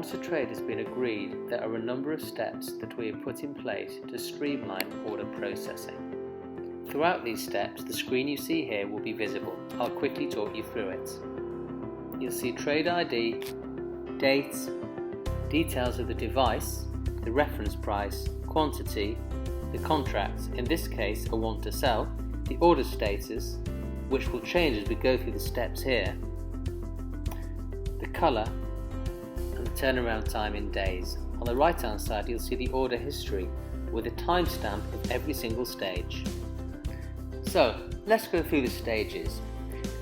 Once a trade has been agreed, there are a number of steps that we have put in place to streamline order processing. Throughout these steps, the screen you see here will be visible. I'll quickly talk you through it. You'll see trade ID, dates, details of the device, the reference price, quantity, the contract, in this case a want to sell, the order status, which will change as we go through the steps here, the colour, and the turnaround time in days. On the right hand side you'll see the order history with a timestamp of every single stage. So let's go through the stages.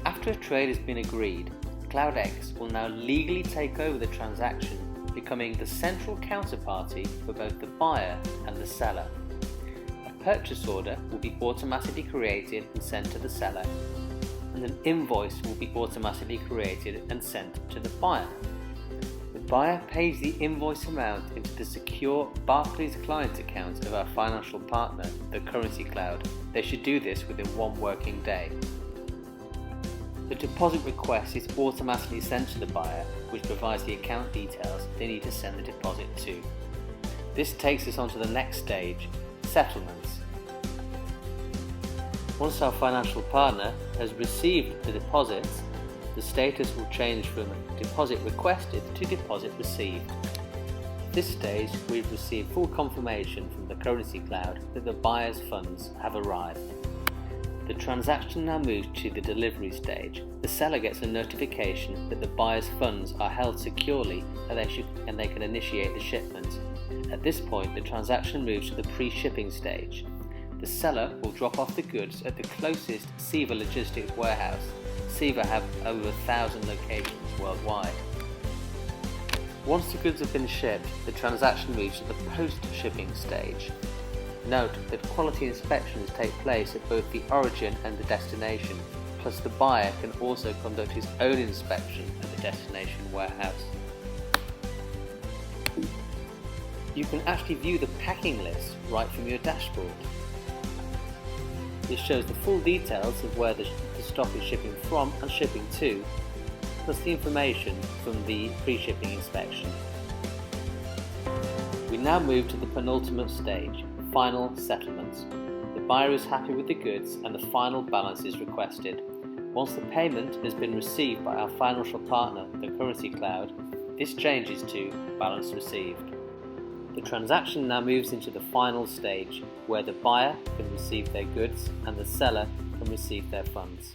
After a trade has been agreed, CloudX will now legally take over the transaction, becoming the central counterparty for both the buyer and the seller. A purchase order will be automatically created and sent to the seller, and an invoice will be automatically created and sent to the buyer. The buyer pays the invoice amount into the secure Barclays client account of our financial partner, the Currency Cloud. They should do this within 1 working day. The deposit request is automatically sent to the buyer, which provides the account details they need to send the deposit to. This takes us on to the next stage, settlements. Once our financial partner has received the deposits, the status will change from deposit requested to deposit received. At this stage, we've received full confirmation from the Currency Cloud that the buyer's funds have arrived. The transaction now moves to the delivery stage. The seller gets a notification that the buyer's funds are held securely and they can initiate the shipment. At this point, the transaction moves to the pre-shipping stage. The seller will drop off the goods at the closest CEVA logistics warehouse. CEVA have over 1,000 locations worldwide. Once the goods have been shipped, the transaction moves to the post-shipping stage. Note that quality inspections take place at both the origin and the destination, plus the buyer can also conduct his own inspection at the destination warehouse. You can actually view the packing list right from your dashboard. This shows the full details of where the stock is shipping from and shipping to, plus the information from the pre-shipping inspection. We now move to the penultimate stage, final settlement. The buyer is happy with the goods and the final balance is requested. Once the payment has been received by our financial partner, the Currency Cloud, this changes to balance received. The transaction now moves into the final stage, where the buyer can receive their goods and the seller can receive their funds.